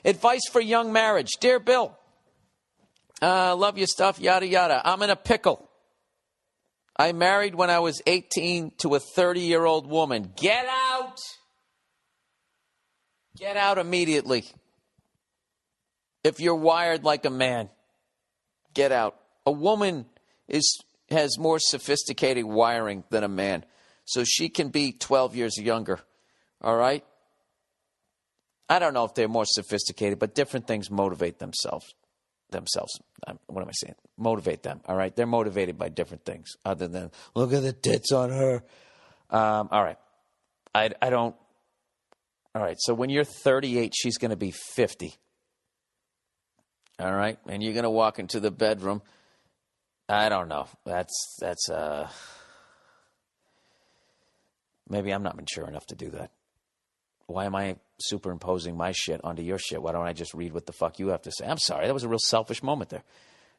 Advice for young marriage. Dear Bill, love your stuff, yada, yada. I'm in a pickle. I married when I was 18 to a 30-year-old woman. Get out. Get out immediately. If you're wired like a man, get out. A woman has more sophisticated wiring than a man, so she can be 12 years younger, all right? I don't know if they're more sophisticated, but different things motivate themselves. What am I saying? Motivate them, all right? They're motivated by different things other than, look at the tits on her. All right. I don't. All right, so when you're 38, she's going to be 50. All right? And you're going to walk into the bedroom. I don't know. That's maybe I'm not mature enough to do that. Why am I superimposing my shit onto your shit? Why don't I just read what the fuck you have to say? I'm sorry. That was a real selfish moment there.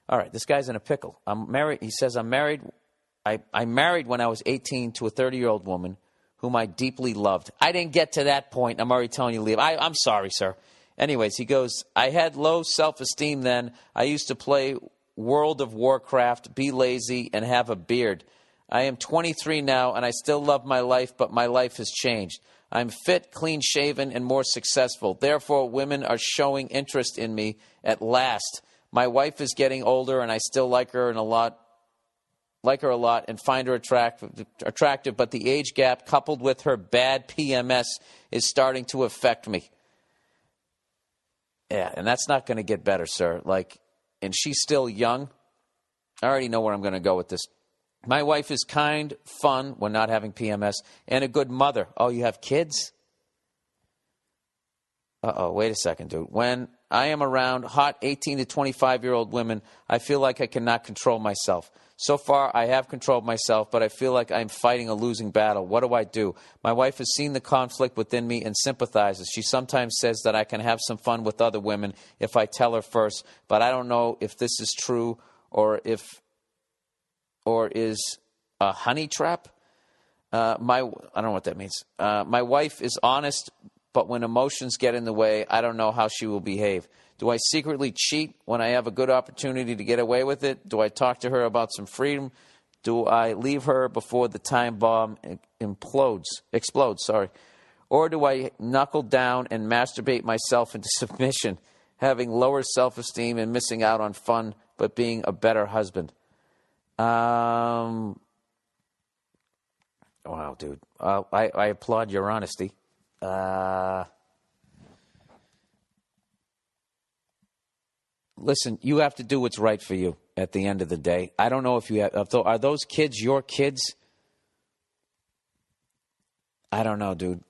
All right, this guy's in a pickle. I'm married. He says, I'm married. I married when I was 18 to a 30-year-old woman whom I deeply loved. I didn't get to that point. I'm already telling you to leave. I'm sorry, sir. Anyways, he goes, I had low self-esteem then. I used to play World of Warcraft, be lazy, and have a beard. I am 23 now, and I still love my life, but my life has changed. I'm fit, clean-shaven, and more successful. Therefore, women are showing interest in me at last. My wife is getting older, and I still like her a lot, and find her attractive, but the age gap coupled with her bad PMS is starting to affect me. Yeah, and that's not going to get better, sir. And she's still young. I already know where I'm going to go with this. My wife is kind, fun when not having PMS, and a good mother. Oh, you have kids? Uh-oh, wait a second, dude. When I am around hot 18 to 25-year-old women, I feel like I cannot control myself. So far, I have controlled myself, but I feel like I'm fighting a losing battle. What do I do? My wife has seen the conflict within me and sympathizes. She sometimes says that I can have some fun with other women if I tell her first, but I don't know if this is true or is a honey trap. I don't know what that means. My wife is honest, but when emotions get in the way, I don't know how she will behave. Do I secretly cheat when I have a good opportunity to get away with it? Do I talk to her about some freedom? Do I leave her before the time bomb explodes? Or do I knuckle down and masturbate myself into submission, having lower self-esteem and missing out on fun, but being a better husband? Wow, dude. I applaud your honesty. Listen, you have to do what's right for you at the end of the day. I don't know if you have... Are those kids your kids? I don't know, dude.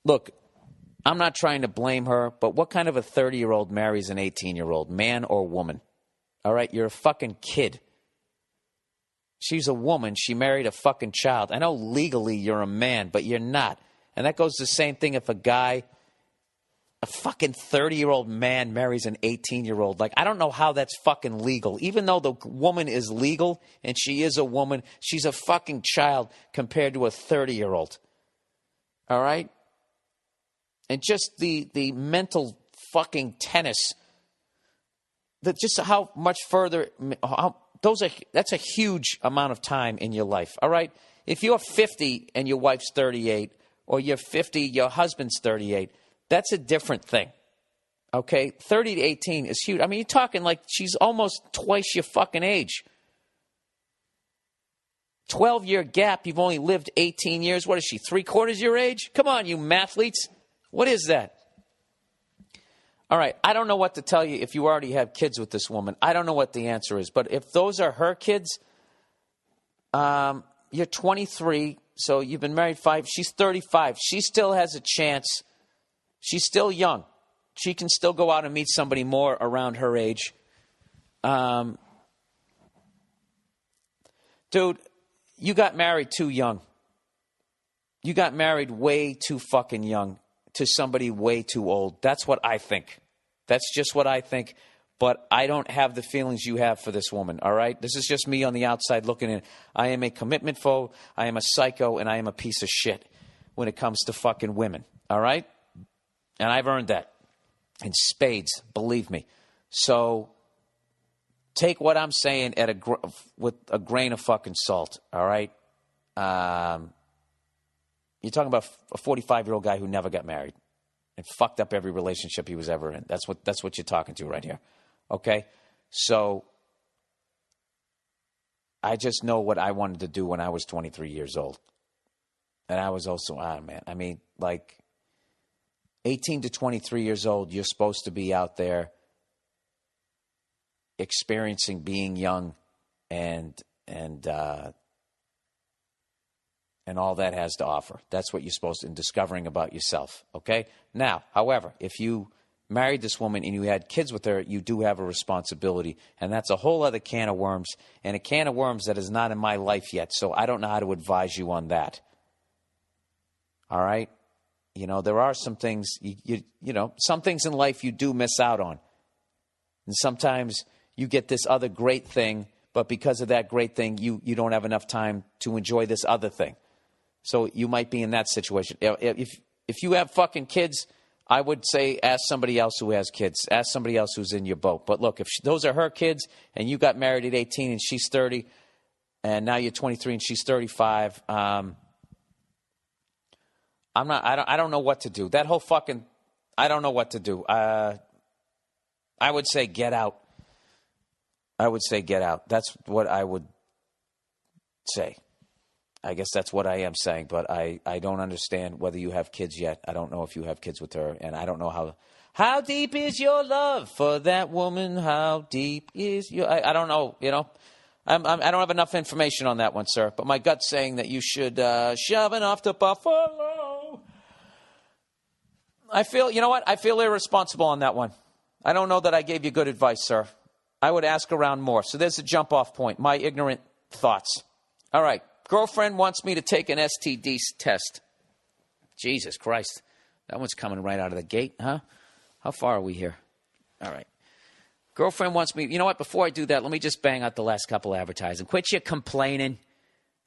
Look, I'm not trying to blame her, but what kind of a 30-year-old marries an 18-year-old, man or woman? All right, you're a fucking kid. She's a woman. She married a fucking child. I know legally you're a man, but you're not. And that goes the same thing if a fucking 30-year-old man marries an 18-year-old. I don't know how that's fucking legal. Even though the woman is legal and she is a woman, she's a fucking child compared to a 30-year-old. All right? And just the mental fucking tennis, just how much further... That's a huge amount of time in your life, all right? If you're 50 and your wife's 38, or you're 50, your husband's 38, that's a different thing, okay? 30 to 18 is huge. I mean, you're talking like she's almost twice your fucking age. 12-year gap, you've only lived 18 years. What is she, 3/4 your age? Come on, you mathletes. What is that? All right, I don't know what to tell you if you already have kids with this woman. I don't know what the answer is. But if those are her kids, you're 23, so you've been married 5. She's 35. She still has a chance. She's still young. She can still go out and meet somebody more around her age. Dude, you got married too young. You got married way too fucking young to somebody way too old. That's what I think. That's just what I think. But I don't have the feelings you have for this woman, all right? This is just me on the outside looking in. I am a commitment phobe, I am a psycho, and I am a piece of shit when it comes to fucking women, all right? And I've earned that. In spades, believe me. So take what I'm saying with a grain of fucking salt, all right? You're talking about a 45-year-old guy who never got married and fucked up every relationship he was ever in. That's what you're talking to right here, okay? So I just know what I wanted to do when I was 23 years old. And I was also, man, I mean, like 18 to 23 years old, you're supposed to be out there experiencing being young and all that has to offer. That's what you're supposed to, in discovering about yourself, okay? Now, however, if you married this woman and you had kids with her, you do have a responsibility, and that's a whole other can of worms, and a can of worms that is not in my life yet, so I don't know how to advise you on that. All right? You know, there are some things, you know, some things in life you do miss out on. And sometimes you get this other great thing, but because of that great thing, you don't have enough time to enjoy this other thing. So you might be in that situation. If you have fucking kids, I would say ask somebody else who has kids. Ask somebody else who's in your boat. But look, if those are her kids and you got married at 18 and she's 30 and now you're 23 and she's 35, I don't know what to do. That whole fucking, I don't know what to do. I would say get out. I would say get out. That's what I would say. I guess that's what I am saying, but I don't understand whether you have kids yet. I don't know if you have kids with her, and I don't know how deep is your love for that woman? How deep is your... I don't know, you know. I don't have enough information on that one, sir, but my gut's saying that you should shove it off to Buffalo. I feel, you know what? I feel irresponsible on that one. I don't know that I gave you good advice, sir. I would ask around more. So there's a jump-off point, my ignorant thoughts. All right. Girlfriend wants me to take an STD test. Jesus Christ. That one's coming right out of the gate, huh? How far are we here? All right. Girlfriend wants me... You know what? Before I do that, let me just bang out the last couple advertising. Quit your complaining.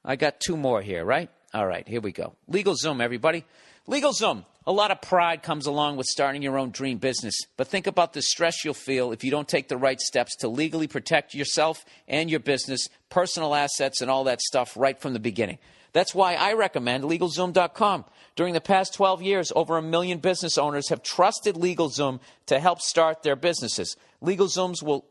I got two more here, right? All right, here we go. LegalZoom, everybody. LegalZoom. A lot of pride comes along with starting your own dream business. But think about the stress you'll feel if you don't take the right steps to legally protect yourself and your business, personal assets, and all that stuff right from the beginning. That's why I recommend LegalZoom.com. During the past 12 years, over 1 million business owners have trusted LegalZoom to help start their businesses. LegalZoom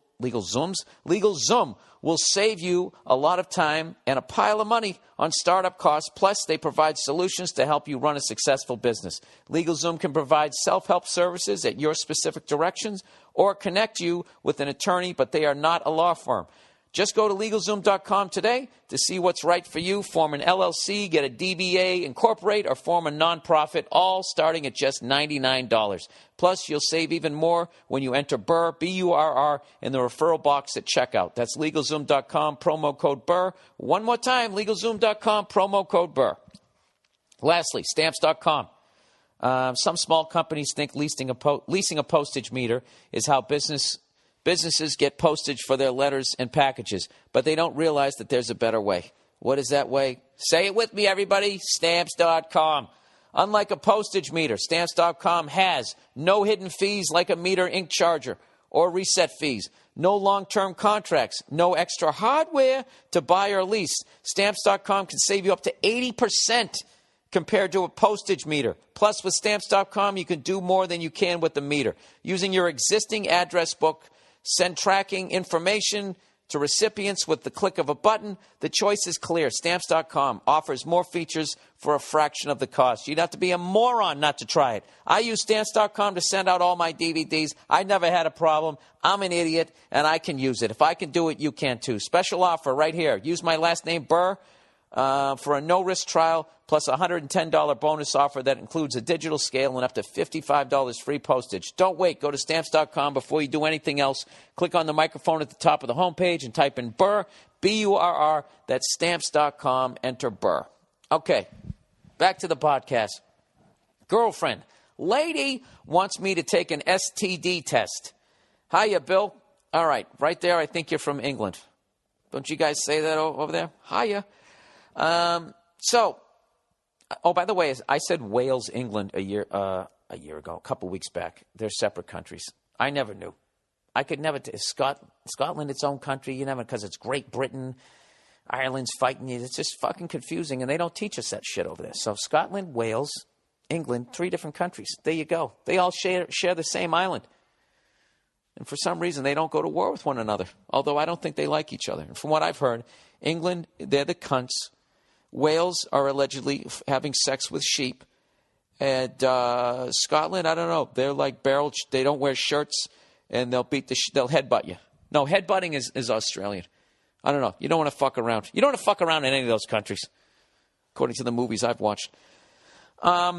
will save you a lot of time and a pile of money on startup costs. Plus, they provide solutions to help you run a successful business. LegalZoom can provide self-help services at your specific directions or connect you with an attorney, but they are not a law firm. Just go to LegalZoom.com today to see what's right for you. Form an LLC, get a DBA, incorporate, or form a nonprofit, all starting at just $99. Plus, you'll save even more when you enter Burr, B-U-R-R, in the referral box at checkout. That's LegalZoom.com, promo code Burr. One more time, LegalZoom.com, promo code Burr. Lastly, Stamps.com. Some small companies think leasing a postage meter is how businesses get postage for their letters and packages, but they don't realize that there's a better way. What is that way? Say it with me, everybody. Stamps.com. Unlike a postage meter, Stamps.com has no hidden fees like a meter ink charger or reset fees, no long-term contracts, no extra hardware to buy or lease. Stamps.com can save you up to 80% compared to a postage meter. Plus, with Stamps.com, you can do more than you can with the meter. Using your existing address book, send tracking information to recipients with the click of a button. The choice is clear. Stamps.com offers more features for a fraction of the cost. You'd have to be a moron not to try it. I use Stamps.com to send out all my DVDs. I never had a problem. I'm an idiot, and I can use it. If I can do it, you can too. Special offer right here. Use my last name, Burr, for a no-risk trial, plus a $110 bonus offer that includes a digital scale and up to $55 free postage. Don't wait. Go to Stamps.com before you do anything else. Click on the microphone at the top of the homepage and type in Burr, B-U-R-R. That's Stamps.com. Enter Burr. Okay, back to the podcast. Girlfriend, lady wants me to take an STD test. Hiya, Bill. All right, right there, I think you're from England. Don't you guys say that over there? Hiya. Oh, by the way, I said Wales, England a a year ago, a couple weeks back. They're separate countries. I never knew. I could never. Scotland, its own country. You never, because it's Great Britain. Ireland's fighting you. It's just fucking confusing, and they don't teach us that shit over there. So Scotland, Wales, England, 3 different countries. There you go. They all share the same island. And for some reason, they don't go to war with one another, although I don't think they like each other. And from what I've heard, England, they're the cunts. Wales are allegedly having sex with sheep. And Scotland, I don't know. They're like barrel. They don't wear shirts, and they'll they'll headbutt you. No, headbutting is Australian. I don't know. You don't want to fuck around. You don't want to fuck around in any of those countries, according to the movies I've watched.